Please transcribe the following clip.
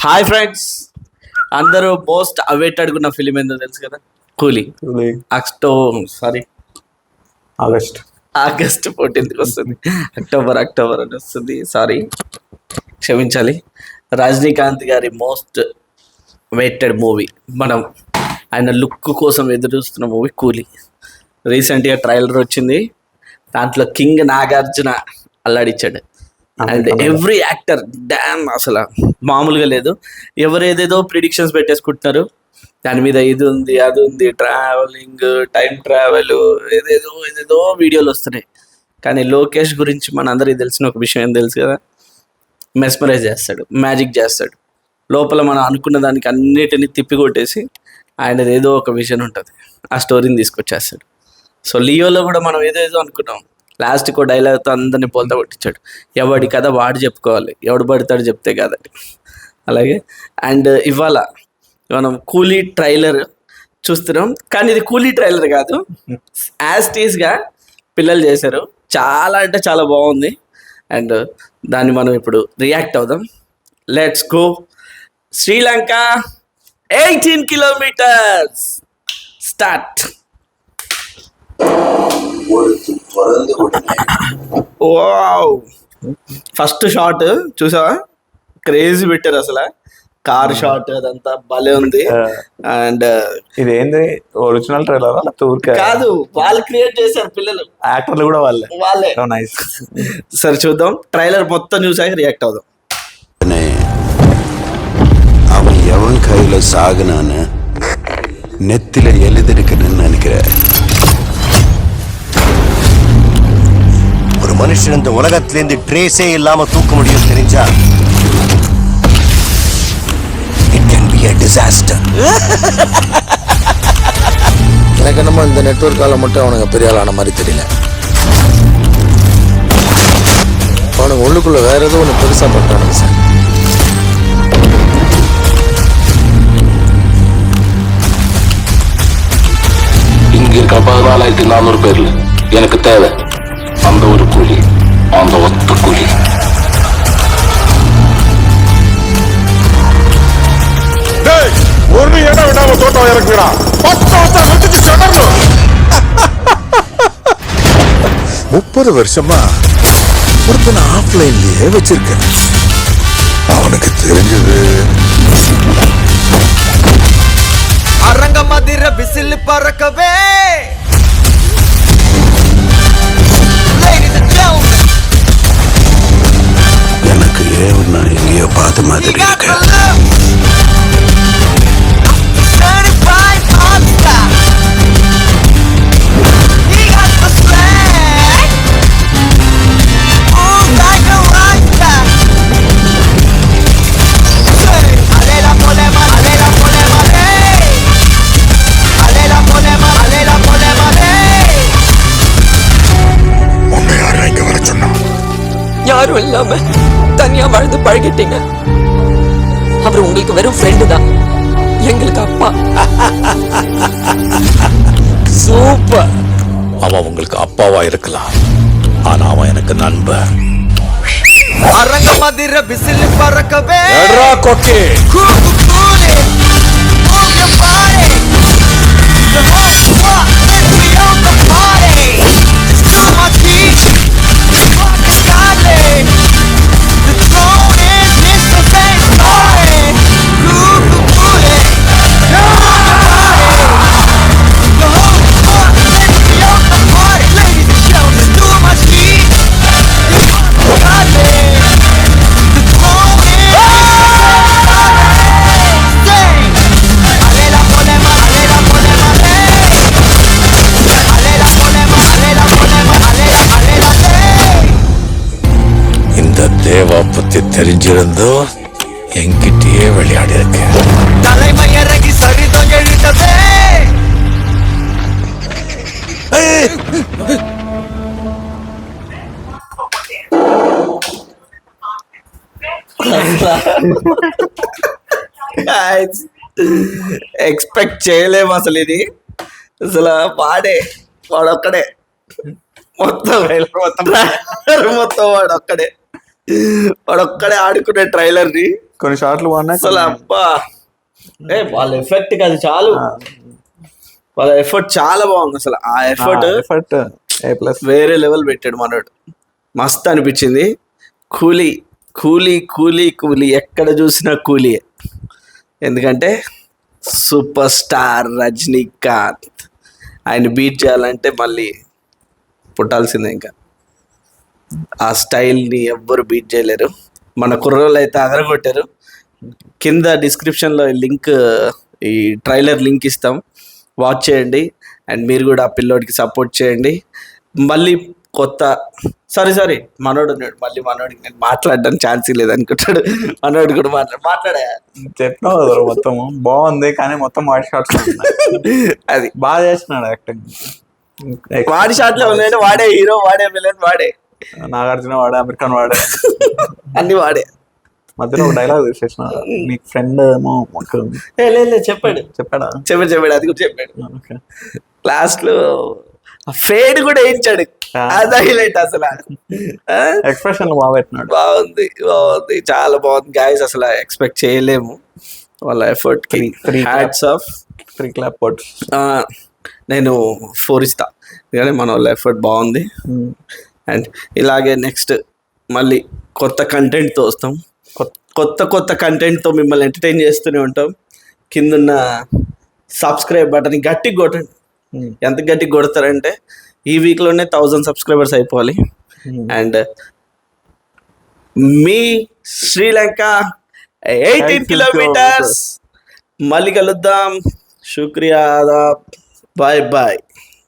Hi friends, అందరూ most awaited ఉన్న film ఏందో తెలుసు కదా, కూలీ. ఆగస్ట్ ఆగస్ట్ 14th వస్తుంది. అక్టోబర్ అని వస్తుంది. సారీ, క్షమించాలి. రజనీకాంత్ గారి మోస్ట్ వెయిటెడ్ మూవీ, మనం ఆయన లుక్ కోసం ఎదురు చూస్తున్న మూవీ కూలీ. రీసెంట్గా ట్రైలర్ వచ్చింది. దాంట్లో కింగ్ నాగార్జున అల్లాడిచ్చాడు. అండ్ ఎవ్రీ యాక్టర్ డ్యామ్ అసలు మామూలుగా లేదు. ఎవరేదేదో ప్రిడిక్షన్స్ పెట్టేసుకుంటున్నారు. దాని మీద ఇది ఉంది, అది ఉంది, ట్రావెలింగ్, టైం ట్రావెల్, ఏదేదో వీడియోలు వస్తున్నాయి. కానీ లోకేష్ గురించి మన అందరికీ తెలిసిన ఒక విషయం ఏం తెలుసు కదా, మెస్మరైజ్ చేస్తాడు, మ్యాజిక్ చేస్తాడు. లోపల మనం అనుకున్న దానికి అన్నిటిని తిప్పికొట్టేసి ఆయనది ఏదో ఒక విజన్ ఉంటుంది, ఆ స్టోరీని తీసుకొచ్చేస్తాడు. సో లియోలో కూడా మనం ఏదేదో అనుకున్నాం, లాస్ట్కి డైలాగ్తో అందరినీ పోల్తా కొట్టించాడు. ఎవడి కథ వాడు చెప్పుకోవాలి, ఎవడు పడతాడు చెప్తే కాదండి. అలాగే అండ్ ఇవాళ మనం కూలీ ట్రైలర్ చూస్తున్నాం. కానీ ఇది కూలీ ట్రైలర్ కాదు, యాస్టీస్గా పిల్లలు చేశారు. చాలా అంటే చాలా బాగుంది. అండ్ దాన్ని మనం ఇప్పుడు రియాక్ట్ అవుదాం. Let's go. Sri Lanka 18 kilometers start. First shot చూసావా, క్రేజీ పెట్టారు అసలు. కార్ షాట్ అదంతా భలే ఉంది. అండ్ ఇదేంది ఒరిజినల్ ట్రైలర్ కాదు, వాళ్ళు క్రియేట్ చేశారు పిల్లలు, యాక్టర్లు కూడా వాళ్ళే. నైస్. సరే చూద్దాం, ట్రైలర్ మొత్తం చూసాక రియాక్ట్ అవుదాం. அவன் எவன் கையில சாகுனான்னு நெத்தில எழுதிருக்கணும்னு நினைக்கிறேன். ஒரு மனுஷன் இந்த உலகத்திலேருந்து ட்ரேஸே இல்லாம தூக்க முடியும் தெரிஞ்சா it can be a disaster. எனக்கு என்னமோ இந்த நெட்வொர்க்கால மட்டும் அவனுங்க பெரிய ஆளான மாதிரி தெரியல. அவனுங்க உள்ளுக்குள்ள வேற ஏதோ ஒன்று பெருசா பண்றானுங்க சார். இங்க இருக்க 14,400 பேர்ல எனக்கு தேவை அந்த ஒரு கூலி, அந்த ஒத்த கூலி. ஒரு இடம் விடாம தோட்டம் இறக்குறா 30 வருஷமா ஒருத்தனை ஆஃப்லைன்லயே வச்சிருக்கேன். அவனுக்கு தெரிஞ்சது அரங்க மதிர விசில் பறக்கவே. எனக்கு ஏன் நான் எங்கேயோ பார்த்த மாதிரி இருக்கு. யாரும் இல்லாம தனியா வாழ்ந்து பழகிட்டீங்க. அவர் உங்களுக்கு வெறும் ஃப்ரெண்டு தான், எங்களுக்கு அப்பா. சூப்பர். அவன் உங்களுக்கு அப்பாவா இருக்கலாம், ஆனா அவன் எனக்கு நண்பன். அரங்க மதிர விசில் பறக்கவே. எட்ரா கொக்கி கூகு கூலி move your body. The hot spot, let's be on the party. Just do my beat. Fuck is godly. The throne is Mr. Fame Story. கூகு கூலி move your body. The hot spot, let's be on the party. Ladies and gentlemen, just do my beat. Fuck is godly. The throne is தேவா பத்தி தெரிஞ்சிருந்தோ என்கிட்டயே விளையாடி இருக்க. தலைமையரகி சரிதம் எழுதவே. Expect చేయలేము అసలు. ఇది అసలు వాడొక్కడే మొత్తం వాడొక్కడే. వాడు ఒక్కడే ఆడుకునే ట్రైలర్ ని కొన్ని షార్ట్లు బాగున్నాయి అసలు అబ్బా వాళ్ళ ఎఫెక్ట్ అది చాలు, వాళ్ళ ఎఫర్ట్ చాలా బాగుంది అసలు. ఆ ఎఫర్ట్ ఎఫర్ట్ A+. వేరే లెవెల్ పెట్టాడు మనోడు, మస్తు అనిపించింది. కూలీ కూలీ కూలీ కూలీ ఎక్కడ చూసినా కూలీ, ఎందుకంటే సూపర్ స్టార్ రజనీకాంత్, ఆయన బీట్ చేయాలంటే మళ్ళీ పుట్టాల్సిందే. ఇంకా ఆ స్టైల్ని ఎవ్వరు బీట్ చేయలేరు. మన కుర్రోళ్ళు అయితే అదరగొట్టారు. కింద డిస్క్రిప్షన్లో లింక్, ఈ ట్రైలర్ లింక్ ఇస్తాం, వాచ్ చేయండి. అండ్ మీరు కూడా ఆ పిల్లోడికి సపోర్ట్ చేయండి. మళ్ళీ కొత్త సారీ మనోడు ఉన్నాడు, మళ్ళీ మనోడికి నేను మాట్లాడడానికి ఛాన్స్ లేదు అనుకుంటాడు. మనోడు కూడా మాట్లాడా చెప్పినావు కదా మొత్తం బాగుంది, కానీ మొత్తం వాడి షార్ట్స్ అది బాగా చేస్తున్నాడు యాక్టింగ్. వాడి షాట్లో ఉన్నాయంటే వాడే హీరో, వాడే విలన్, వాడే నాగార్జున వాడే, అమెరికన్ వాడే, అన్ని వాడే. మధ్యలో ఒక డైలాగ్ తీసేసిన, మీ ఫ్రెండ్ ఏమో లేదు చెప్పాడు చెప్పాడా? చెప్పాడు అది కూడా చెప్పాడు. ఓకే. లాస్ట్ లో ఫేడ్ కూడా వేయించాడు, అది హైలైట్ అసలు. ఎక్స్ప్రెషన్ బాగా పెట్టినాడు. బాగుంది చాలా బాగుంది గాయస్, అసలు ఎక్స్పెక్ట్ చేయలేము వాళ్ళ ఎఫర్ట్ కి. Hats off. 3 clap కొట్టు. నేను 4 ఇస్తా, ఎందుకంటే మన వాళ్ళ ఎఫర్ట్ బాగుంది. అండ్ ఇలాగే నెక్స్ట్ మళ్ళీ కొత్త కంటెంట్తో వస్తాం, కొత్త కంటెంట్తో మిమ్మల్ని ఎంటర్టైన్ చేస్తూనే ఉంటాం. కిందున్న సబ్స్క్రైబ్ బటన్ గట్టిగా కొట్టండి. ఎంత గట్టిగా కొడతారంటే ఈ వీక్లోనే 1000 సబ్స్క్రైబర్స్ అయిపోవాలి. And me Sri Lanka 18 kilometres. మళ్ళీ కలుద్దాం. శుక్రియా, బాయ్ బాయ్.